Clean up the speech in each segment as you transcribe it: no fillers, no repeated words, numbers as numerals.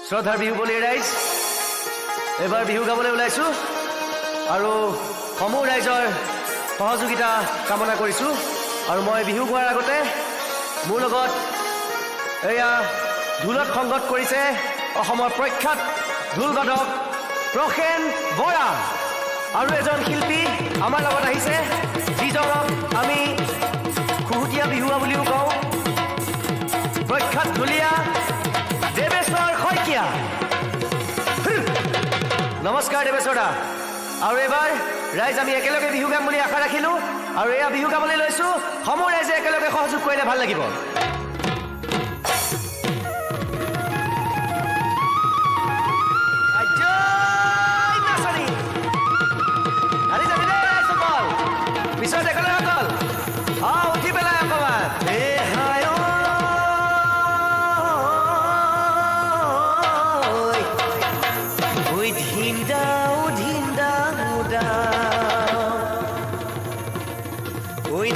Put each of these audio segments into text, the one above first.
শ্ৰদ্ধাৰ বিহু বুলি ৰাইজ এবাৰ বিহু গাবলৈ ওলাইছোঁ আৰু সমূহ ৰাইজৰ সহযোগিতা কামনা কৰিছোঁ আৰু মই বিহু গোৱাৰ আগতে মোৰ লগত এয়া ঢোলত সংগত কৰিছে অসমৰ প্ৰখ্যাত ঢোলবাদক প্ৰসেন বৰা আৰু এজন শিল্পী আমাৰ লগত আহিছে যিজনক আমি খুহুতীয়া বিহুৱা বুলিও কওঁ প্ৰখ্যাত ঢুলীয়া দেৱেশ্বৰ শইকীয়া নমস্কাৰ দেৱেশ্বৰ দা আৰু এবাৰ ৰাইজ আমি একেলগে বিহু গাম বুলি আশা ৰাখিলোঁ আৰু এয়া বিহু গাবলৈ লৈছোঁ সমূহ ৰাইজে একেলগে সহযোগ কৰিলে ভাল লাগিব পিছত একেলগে অকল উঠি পেলাই অকণমান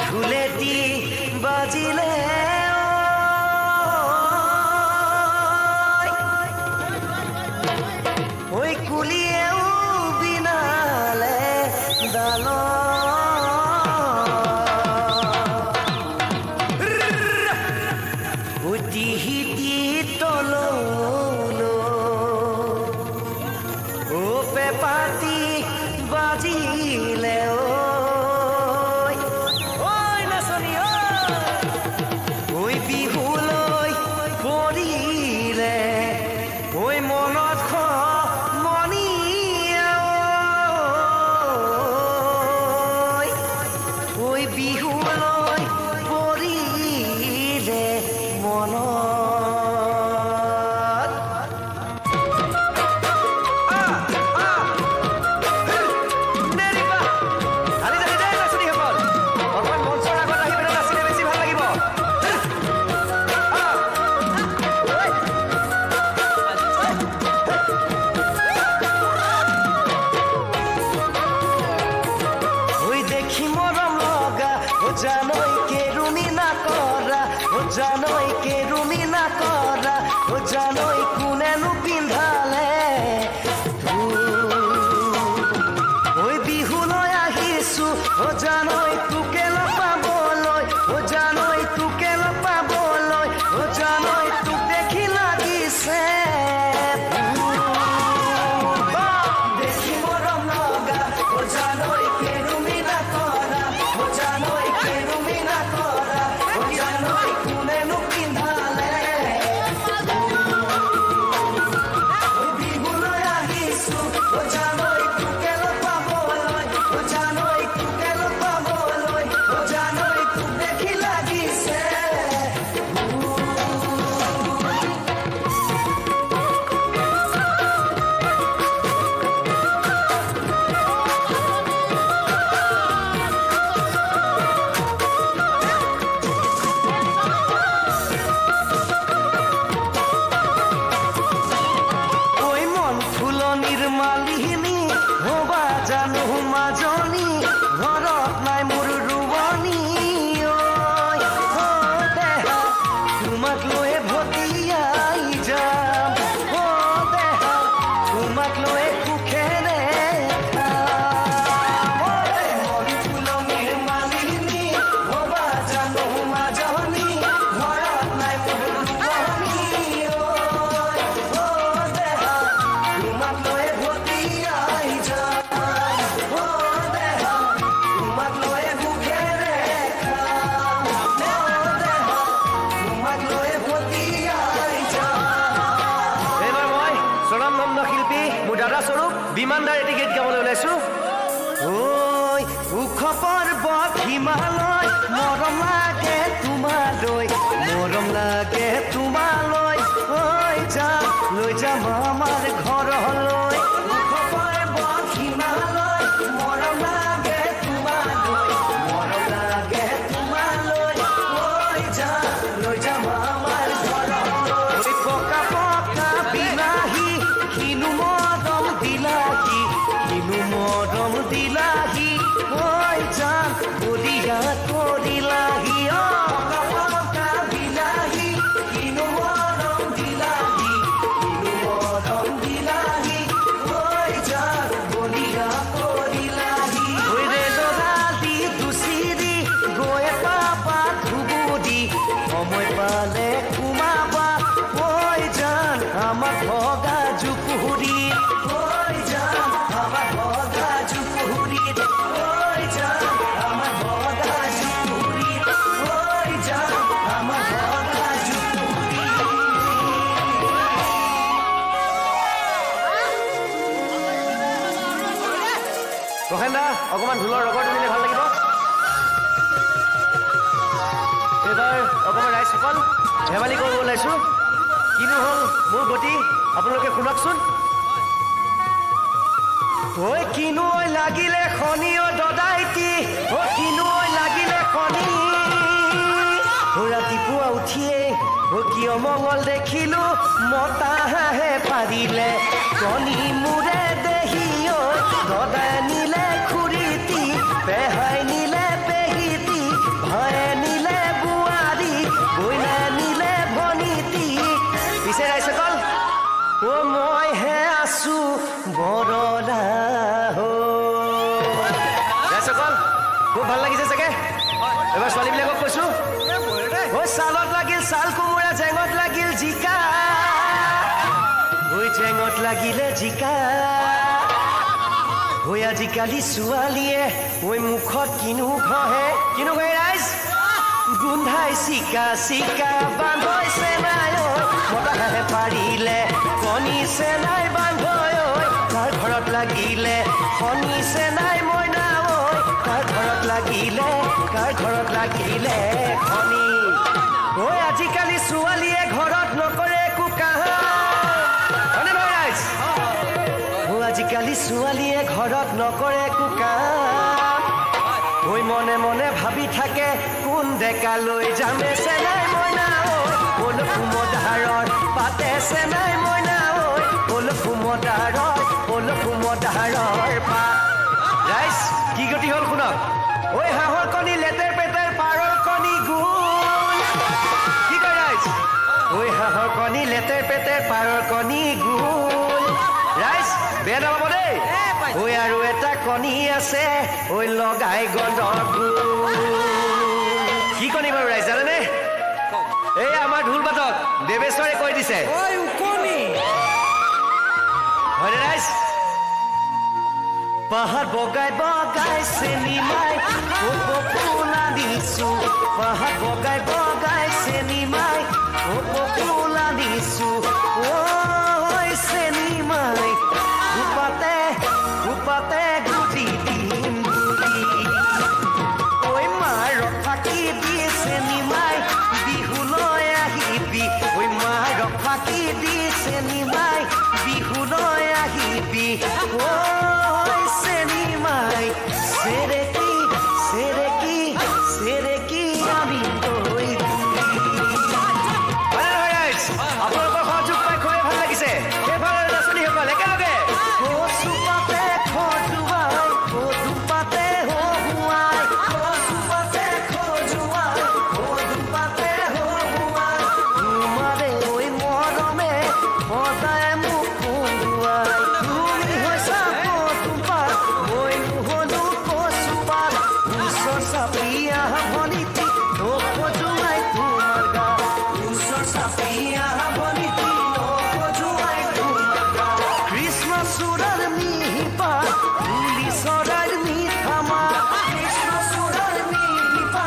ঢুলেটি বাজিলে ওই কুলিয়েও বিনালে দাল হিটি তল ও পেপাতি বাজিলে ওই বিহুলৈ পৰিলে ওই মনত মনি ওই বিহুলৈ পৰিলে মনত জানই কেৰুমি না কৰা জানই কেৰুমি না কৰা জানই কোনেনো পিন্ধালে ওই বিহুলৈ আহিছোঁ জানই তোকে পাবলৈ জানই তোকে পাবলৈ জানই তোক দেখি লাগিছে দেখি মৰম লগা জানই কেৰুমি না কৰা জানই মালিনী হবা জানো মাজনী ঘৰত নাই মোৰ ৰুৱনী তোমাক লৈ ভটিয়াই যাম দেহা তোমাক লৈ সুখেৰে ফুলনিৰ মালিনী হবা জানো মাজনী ঘৰত নাই মোৰ ৰুৱনী তোমাক লৈ শিল্পী মোৰ দাদা স্বৰূপ বিমানদাৰ এটি গীত গাবলৈ ওলাইছোঁ ঐ ওখ পৰ্বত হিমালয় মৰম লাগে তোমালৈ মৰম লাগে তোমালৈ ঐ যাম লৈ যাম আমাৰ ঘৰলৈ ওখ পৰ্বত হিমালয় মৰম লাগে তোমালৈ মৰম লাগে তোমালৈ ঐ যাম লৈ যাম আমাৰ ঘৰলৈ পকা পকা বিলাহী কিনু মৰম দিলাহি ঐ জান বলিয়া কৰিলাহি বিলাহী কিনু মৰম দিলাহি কিনু আমার ভগা জুপুরি ওই যাম আমার ভগা জুপুরি ওই যাম আমার ভগা জুপুরি ওই যাম আমার ভগা জুপুরি প্ৰসেন দা অকণমান ঢোলৰ ৰগৰটো দিলে ভাল লাগিব এইবাৰ অকণমান ৰাইজসকল ধেমালি কৰিব ওলাইছোঁ কিনো হ'ল মোৰ গতি আপোনালোকে শুনকচোন ঐ কিনো ঐ লাগিলে খনি অ দদাইতি ঐ কিনো ঐ লাগিলে খনি ৰাতিপুৱা উঠিয়ে কিয় মঙল দেখিলো মতা হাঁহে পাৰিলে কণী মূৰে দেহি ঐ দদাই নিলে খুৰীতি পেহাই নিলে পেহিতি ভয়ে নিলে বোৱাৰী কইনা নিলে ভনীতি পিছে ৰাইজসকল ও মইহে আছো বৰদা হৈ ৰাইজসকল খুব ভাল লাগিছে চাগে এবাৰ ছোৱালীবিলাকক কৈছো ঐ ছালত লাগিল ছাল কোমোৰা জেঙত লাগিল জিকা ঐ জেঙত লাগিলে জিকা ঐ আজিকালি ছোৱালীয়ে ঐ মুখত কিনো ঘঁহে ৰাইজ গোন্ধাই চিকা চিকা বান্ধৈছে নাই ঐ মতাহে পাৰিলে কণীছে নাই বান্ধৈ ঐ তাৰ ঘৰত লাগিলে শনিছে নাই মইনা ঐ তাৰ ঘৰত লাগিলে শনি ঐ আজিকালি ছোৱালীয়ে ঘৰত নকৰে একো কাম হয়নে নহয় ৰাইজ আজিকালি ছোৱালীয়ে ঘৰত নকৰে একো কাম ঐ মনে মনে ভাবি থাকে কোন ডেকালৈ যামেছে নাই মইনা ঐ বল কুমদাৰৰ পাতেছে নাই মইনা ঐ বল কুমদাৰৰ পাত ৰাইজ কি গতি হ'ল শুনক ঐ হাঁহৰ কণী লেতেৰ পেটেৰ পাৰৰ কণী গোল কি কয় ৰাইজ ঐ হাঁহৰ কণী লেতেৰ পেটেৰ পাৰৰ কণী গোল ৰাইজ বেয়া নাপাব দেই ঐ আৰু এটা কণী আছে ঐ লগাই গলৰ কি কণী বাৰু ৰাইজ জানেনে এই আমাৰ ঢোল বাদক দেৱেশ্বৰে কৈ দিছে হয়নে ৰাইজ পাহাৰ বগাই বগাই চেনিমাই পোলা দিছো পাহাৰ বগাই বগাই চেনিমাই পোলা দিছো ঐ চেনিমাই উপাতে গুটি দিম বুলি ঐ মাৰ ফাঁকি দি চেনিমাই বিহুলৈ আহিবি ঐ মাৰ ফাঁকি দি চেনিমাই বিহুলৈ আহিবি ঐ চেনিমাই চেৰেকি আমি গৈ আপোনালোকৰ সহযোগ পাই খুবেই ভাল লাগিছে সেইফালৰ নাচনীসকল একেলগে কচুপাতে খজুৱাই কচুপাতে হহুৱাই কচুপাতে খজুৱাই কচুপাতে হহুৱাই তোমাৰে ঐ মৰমে সদায় মোক কন্দুৱাই তুমি হৈছা কচুপাত মই নহ'লো কচুপাত ওচৰ চাপিয়া ভনীতি নখজুৱাই তোমাৰ গা ওচৰ চাপিয়া ভনীতি নখজুৱাই তোমাৰ গা কৃষ্ণ চূড়াৰ মিহিপা তুলি চৰাইৰ মিঠা মাত কৃষ্ণ চূড়াৰ মিহিপা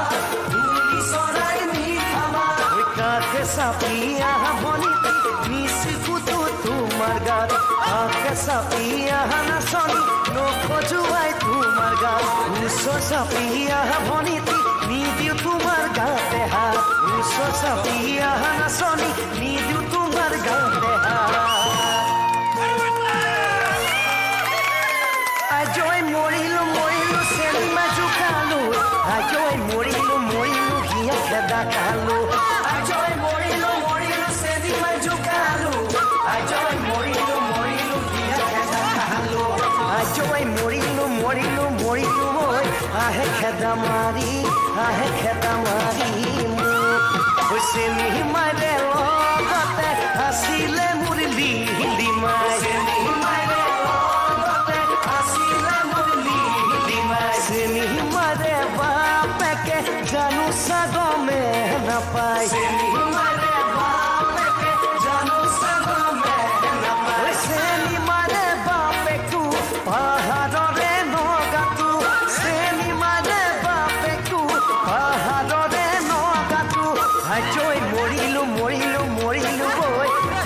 তুলি চৰাইৰ মিঠা মাত ঐ কাষে চাপিয়া ভনীতি মিচিকুটো তোমাৰ গাত কাষে চাপিয়া নাচনী নখজুৱাই তোমাৰ গাত ওচৰ চাপিয়া ভনীতি নিদিও তোমাৰ গাতে হাত ওচৰ চাপিয়া নাচনী নিদিও তোমাৰ গাতে হাত আজয় মৰিলো চেনিমা জোকালো আজয় মৰিলো হিয়া খেদা খালো আজয় মৰিলো চেনিমা জোকালো আজয় মৰিলো হিয়া খেদা খালো আজয় মৰিলো মই আহে খেদা মাৰি মোক চেনিমাই লগতে আছিলে মোৰ লিলিমাই চেনিমাই বাপেকে জানো চাগমে নাপায় জানো চাগমে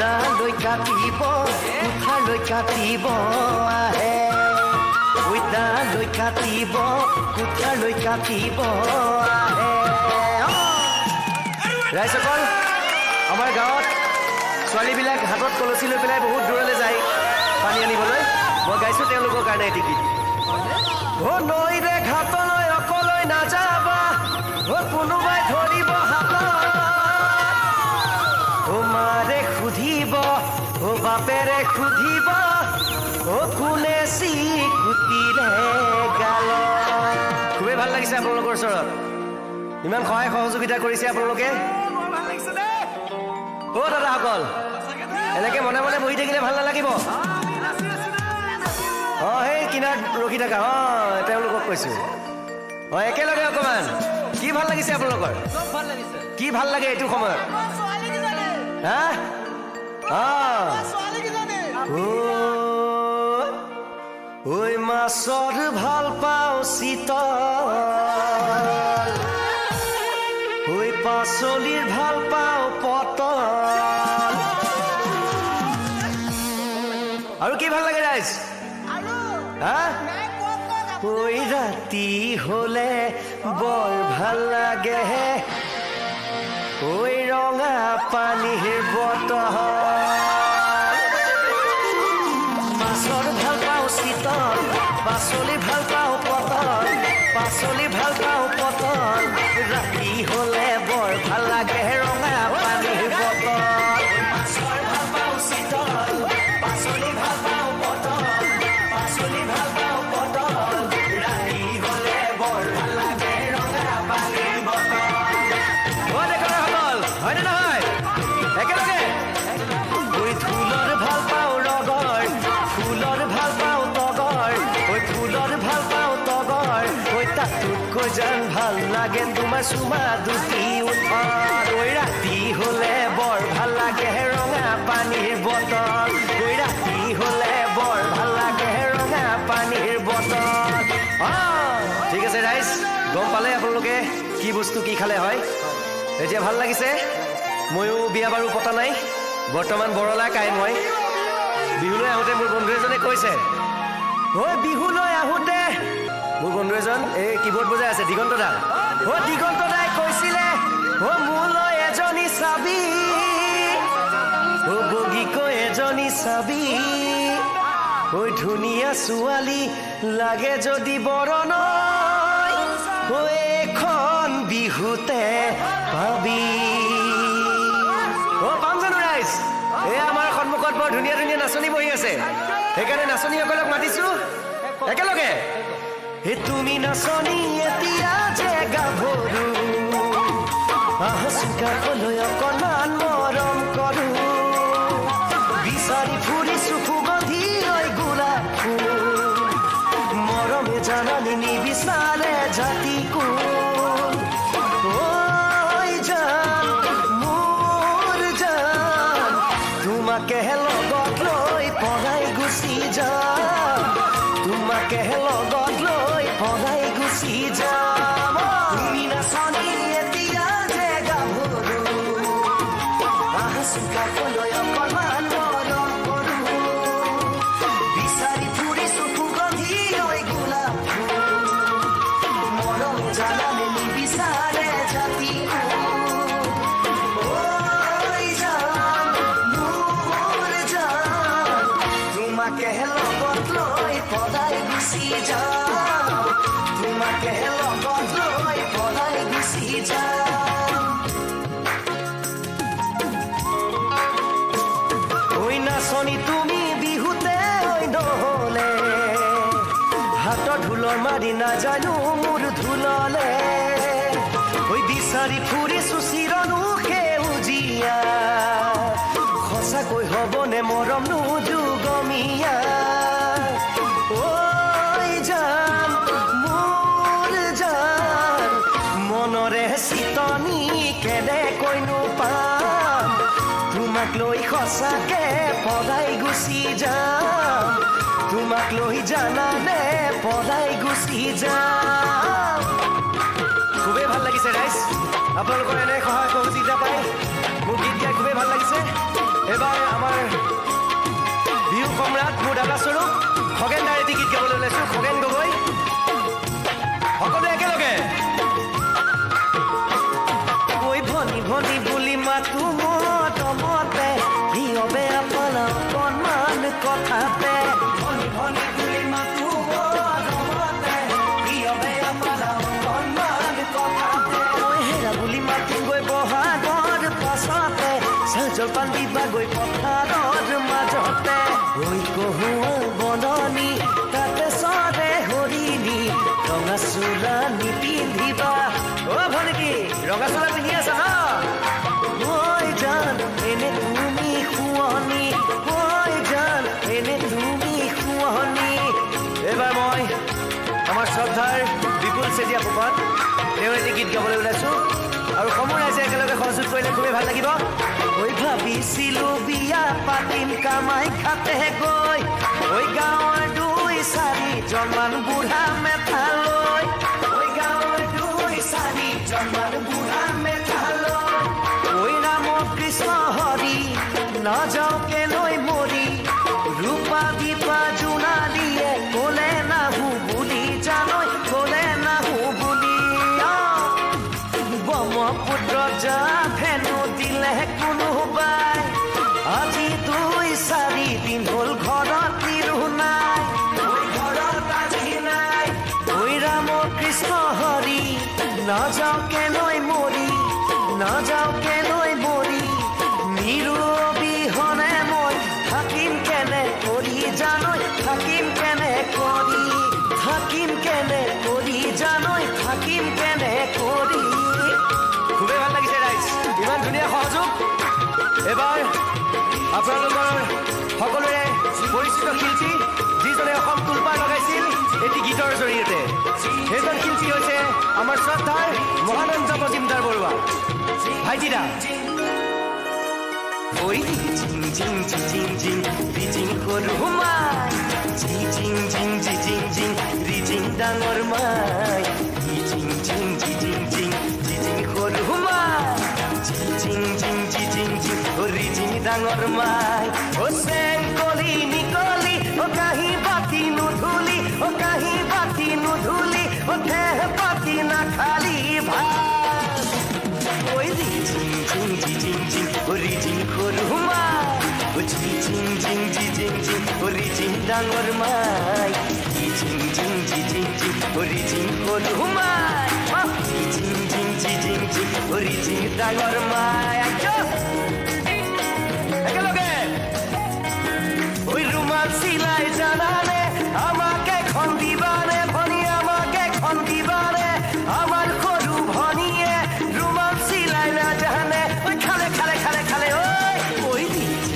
দালৈ কাটিব কুঠাৰলৈ কাটিব আহে ঐ দালৈ কাটিব কুঠাৰলৈ কাটিব আহে ৰাইজসকল আমাৰ গাঁৱত ছোৱালীবিলাক হাতত কলচি লৈ পেলাই বহুত দূৰলৈ যায় পানী আনিবলৈ মই গাইছোঁ তেওঁলোকৰ কাৰণে এটি গীত নৈৰে ঘাটলৈ অকলৈ নাযাবা কোনোবাই ধৰিব হাতত মাৰে সুধিব বাপেৰে সুধিব কোনে চিকুটিলে গাল খুবেই ভাল লাগিছে আপোনালোকৰ ওচৰত ইমান সহায় সহযোগিতা কৰিছে আপোনালোকে দাদাসকল এনেকে মনে মনে বহি থাকিলে ভাল নালাগিব সেই কিনাৰত ৰখি থাকা তেওঁলোকক কৈছো একেলগে অকমান কি ভাল লাগিছে আপোনালোকৰ কি ভাল লাগে এইটো সময়ত ঐ মাছৰ ভাল পাওঁ শীতল ঐ পাচলিৰ ভাল পাওঁ পটল আৰু কি ভাল লাগে ৰাইজ ঐ ৰাতি হলে বৰ ভাল লাগে ঐ ৰঙা পানীৰ বটল মাছৰ ভাল পাওঁ শীতল পাচলি ভাল পাওঁ পটল পাচলি ভাল পাওঁ পটল ৰাতি হলে বৰ ভাল লাগে ৰঙা পানীৰ বটল মাছৰ ভাল পাওঁ শীতল পাচলি ভাল পাওঁ পটল পাচলি ভাল পাওঁ পটল ৰাতি হলে বৰ ভাল লাগে ৰঙা পানীৰ বটল হয়নে নহয় একেলগে ঐ ফুলৰ ভাল পাওঁ ৰগৰ ফুলৰ ভাল পাওঁ তগৰ ঐ ফুলৰ ভাল পাওঁ তগৰ ঐ তাতোতকৈ যেন ভাল লাগে তোমাৰ চুমা দুটি উঠৰ ঐ ৰাতি হলে বৰ ভাল লাগে ৰঙা পানীৰ বটল ঐ ৰাতি হলে বৰ ভাল লাগে ৰঙা পানীৰ বটল ঠিক আছে ৰাইজ গম পালে আপোনালোকে কি বস্তু কি খালে হয় এতিয়া ভাল লাগিছে ময়ো বিয়া বাৰু পতা নাই বৰ্তমান বৰলা কাই মই বিহুলৈ আহোঁতে মোৰ বন্ধু এজনে কৈছে বিহুলৈ আহোঁতে মোৰ বন্ধু এজন এই কীবৰ্ড বজাই আছে দিগন্ত দা দিগন্ত দাই কৈছিলে মোলৈ এজনী চাবি বগীকৈ এজনী চাবি ধুনীয়া ছোৱালী লাগে যদি বৰণয় এখন বিহুতে পাবি পাম জানো ৰাইজ আমাৰ সন্মুখত বৰ ধুনীয়া ধুনীয়া নাচনী বহি আছে সেইকাৰণে নাচনীসকলক মাতিছো একেলগে তুমি নাচনী এতিয়া যে গাভৰু চুকাবলৈ অকণমান মৰম কৰো বিচাৰি ফুৰিছো সুগন্ধি গোলাপ ফুল মৰমে জানানি নিবিচাৰে জাতি কোন তোমাকে লগত লৈ পলাই গুচি যাম তোমাকে লগত লৈ পলাই গুচি যাম তুমি নাচনী এতিয়া যে গাভৰু চুকাবলৈ অকণমান মৰম কৰো বিচাৰি ফুৰিছো সুগন্ধি গোলাপ ফুল মৰম জানানে নিবিচাৰে জাতি তোমাকে লগত লৈ পলাই গুচি যাম তোমাকে লগত লৈ পলাই গুচি যাম ঐ নাচনী তুমি বিহুতে নহলে হাতত ঢোলৰ মাৰি নাজানো মোৰ ঢোললে ঐ বিচাৰি ফুৰিছো চিৰণো সেউজীয়া সঁচাকৈ হ'বনে মৰম নোযোগমীয়া জান মোৰ জান মনৰে চিতনি কেনেকৈনো পাম তোমাক লৈ সঁচাকে পলাই গুচি যাম তোমাক লৈ জানানে পলাই গুচি যাম খুবেই ভাল লাগিছে ৰাইজ আপোনালোকৰ এনে সহায় সহযোগিতা পাই মোৰ গীত গাই খুবেই ভাল লাগিছে এবাৰ আমাৰ বিহু সম্ৰাট মোৰ দাদা স্বৰূপ খগেন দাৰ এটি গীত গাবলৈ ওলাইছো খগেন গগৈ সকলোৱে একেলগে ঐ ভনী ভনী বুলি মাতো মতে হিয়বে আপনা অকণমান কথাতে ভনী ভনী বুলি মাতো মতে হিয়বে আপনা অকণমান কথাতে ঐ হেৰা বুলি মাতো গৈ বহাগৰ পাছতে জলপান দিবা গৈ পথাৰৰ মাজতে ঐ কহুৱা বননি তাতে চৰে হৰিণী ৰঙা চোলা নিপিন্ধিবা অ ভনীটি ৰঙা চোলা পিন্ধি আছা ন ঐ জান এনে তুমি শুৱনি ঐ জান এনে তুমি শুৱনি এইবাৰ মই আমাৰ শ্ৰদ্ধাৰ বিপুল চেতিয়া ফুকন তেওঁৰ এটি গীত গাবলৈ ওলাইছো আৰু সমূহ ৰাইজে একেলগে সহযোগ কৰিলে খুবেই ভাল লাগিব ঐ ভাবিছিলো বিয়া পাতিম কামাখ্যাতে গৈ ঐ গাঁৱৰ 2-4জনমান বুঢ়া মেথালৈ ঐ গাঁৱৰ 2-4জনমান বুঢ়া মেথালৈ ঐ ৰাম কৃষ্ণ হৰি নাযাওঁ কেলৈ মৰি ৰূপা দীপা জোনা দিয়ে ক'লে নাহো বুলি জানৈ ক'লে নাহো বুলি ব্ৰহ্মপুত্ৰ যা ফেনো দিলে কোনোবাই আজি 2-4 দিন হ'ল ঘৰত তিৰো নাই ঘৰত আজি নাই ঐ ৰাম কৃষ্ণ হৰি নাযাওঁ কেলৈ মৰি নাযাওঁ কেলৈ মৰি নিৰু অবিহনে মই থাকিম কেনে কৰি জানৈ থাকিম কেনে কৰি থাকিম কেনে কৰি জানৈ থাকিম কেনে কৰি খুবেই ভাল লাগিছে ৰাইজ ইমান ধুনীয়া সহযোগ এবাৰ আপোনালোকৰ সকলোৰে পৰিচিত শিল্পী যিজনে অসম তুলপাৰ লগাইছিল এটি গীতৰ জৰিয়তে সেইজন শিল্পী হৈছে আমাৰ শ্ৰদ্ধাৰ মহানন্দ মজিমদাৰ বৰুৱা ভাইটিদা ঐ জিং জিং জিং জিং জিং সৰু মাই জিং জিং জিং জিং জিং ডাঙৰ মাই জিং জিং জিং জিং জিং সৰু মাই জিং জিং জিং জিং হৰি জিং ডাঙৰ মাই ও চেং কলি নিকলি ও কাহি বাতি নুধুলি ও কাহি বাতি নুধুলি ও দেহ পাতি নাখালি ভাত ঐ জিং জিং জিং জিং হৰি জিং সৰু মাই ও জিং জিং জিং জিং হৰি জিং ডাঙৰ মাই জিং জিং জিং জিং হৰি জিং সৰু মাই জিং জিং জিং জিং হৰি জিং ডাঙৰ মাই একেলগে ওই রুমাল সিলাই জানানে আমাকে খন দিবানে ভনি আমাকে খন দিবানে আমার সরু ভনিয়ে রুমাল সিলাই না জানে ওই খালে খালে খালে খালে ওই ওই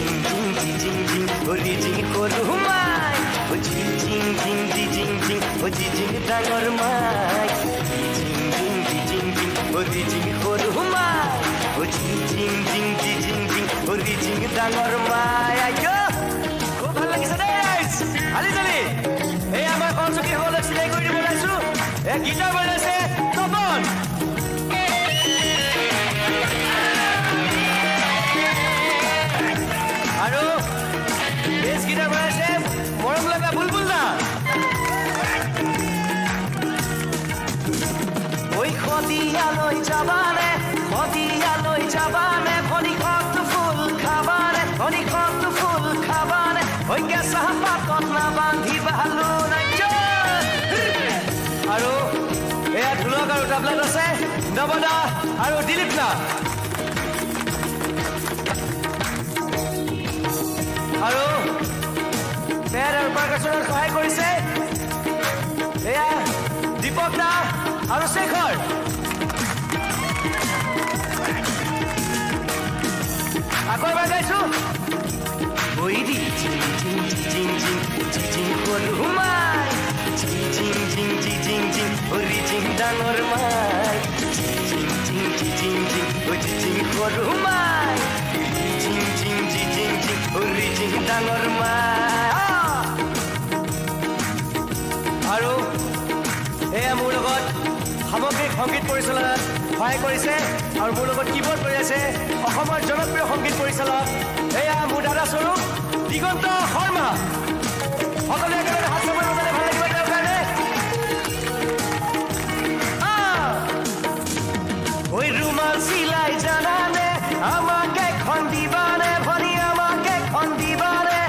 জিং জিং জিং জিং ওই জিং সরু মাই ওই জিং জিং জিং জিং ওই জিং ডাঙর মাই জিং জিং জিং জিং ওই জিং সরু মাই ওই জিং জিং জিং জিং ওই জিং ডাঙর মাই আইয়ো খুব ভাল লাগিছে দেই আলি জালি এই আমাৰ কনচুকি হলে চিলাই কৰি দিব লাইছো এ গীটাৰ বজাইছে তপন আৰু বেছ গীটাৰ বজাইছে মৰম লগা বুলবুল দা ওই খদিয়ালৈ যাবানে ভনি খত ফুল খাবানে ভনি খত ফুল খাবানে ওই কেঁচা পাতত না বান্ধিবা নাই আৰু এয়া ঢোলক আৰু তাবলাত আছে নবদা আৰু দিলীপ দা আৰু পেৰ আৰু পাৰকাচনত সহায় কৰিছে এয়া দীপক দা আৰু শেখৰ আকৌ এবাৰ গাইছো ওই দি জিং জিং জিং জিং জিং সৰু মাই জিং জিং জিং জিং জিং হৰি জিং ডাঙৰ মাই জিং জিং জিং জিং ওই জিং সৰু মাই জিং জিং জিং জিং হৰি জিং ডাঙৰ মাই আৰু এয়া মোৰ লগত সামগ্ৰিক সংগীত পৰিচালনাত সহায় কৰিছে আৰু মোৰ লগত কীবৰ্ড কৰি আছে অসমৰ জনপ্ৰিয় সংগীত পৰিচালক এয়া মোৰ দাদা স্বৰূপ দিগন্ত শৰ্মা সকলোৱে একেলগে হাত চাপৰি বজালে ভাল লাগিব তেওঁৰ কাৰণে ওই ৰুমাল চিলাই জানানে আমাকে এখন দিবানে ভনী আমাকে এখন দিবানে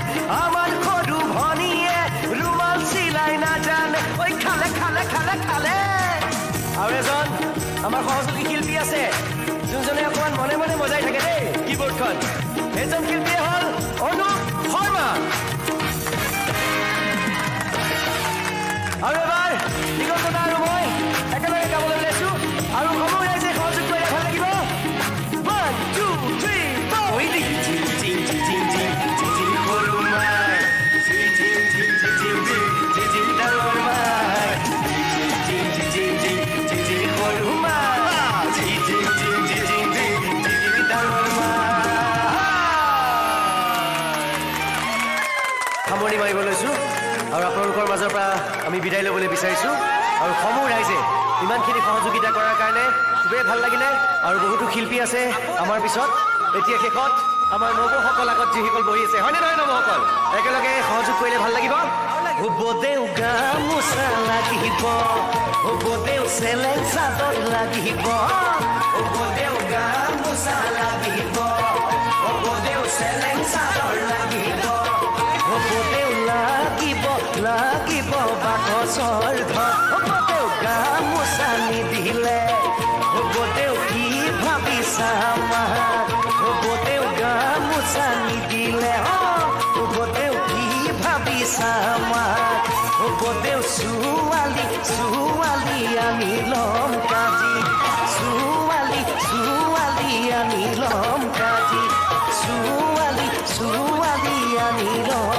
আমাৰ সৰু ভনীয়ে ৰুমাল চিলাই নাজানে ওই খালে খালে খালে খালে আৰু এজন আমাৰ সহযোগী শিল্পী আছে যোনজনে অকণমান মনে মনে বজাই থাকে দেই কীবৰ্ডখন সেইজন শিল্পীয়ে হ'ল অনুপ শৰ্মা আৰু এবাৰ দিগন্ত আৰু মই একেলগে গাবলৈ ওলাইছোঁ আৰু সমূহ ৰাইজে সহযোগ কৰিলে ভাল লাগিব 1 2 3 4 ওই দিক জিং জিং জিং জিং জিং জিং সৰু মাই জিং জিং জিং জিং জিং জিং জিং ডাঙৰ মাই জিং জিং জিং জিং জিং জিং সৰু মাই জিং জিং জিং জিং জিং জিং জিং ডাঙৰ মাই সামৰণি মাৰিব লৈছোঁ আৰু আপোনালোকৰ মাজৰ পৰা আমি বিদায় ল'বলৈ বিচাৰিছোঁ আৰু সমূহ ৰাইজে ইমানখিনি সহযোগিতা কৰাৰ কাৰণে খুবেই ভাল লাগিলে আৰু বহুতো শিল্পী আছে আমাৰ পিছত এতিয়া শেষত আমাৰ নৱসকল আগত যিসকল বহি আছে হয়নে নহয় নৱসকল একেলগে সহযোগ কৰিলে ভাল লাগিব হ'ব দেউ গামোচা লাগিব হ'ব দেউ চেলেং চাদৰ লাগিব হ'ব দেউ গামোচা লাগিব হ'ব দেউ চেলেং চাদৰ লাগিব হ'ব দেউ লাগিব লাগিব বাকচৰ ধন হ'ব দেউ গামোচা নিদিলে হ'ব দেউ কি ভাবিছা আমাক হ'ব দেউ গামোচা নিদিলে হ'ব দেউ কি ভাবিছা আমাক হ'ব দেউ ছোৱালী ছোৱালী আনি ল'ম কাজি ছোৱালী ছোৱালী আনি ল'ম কাজি ছোৱালী ছোৱালী আনি ল'ম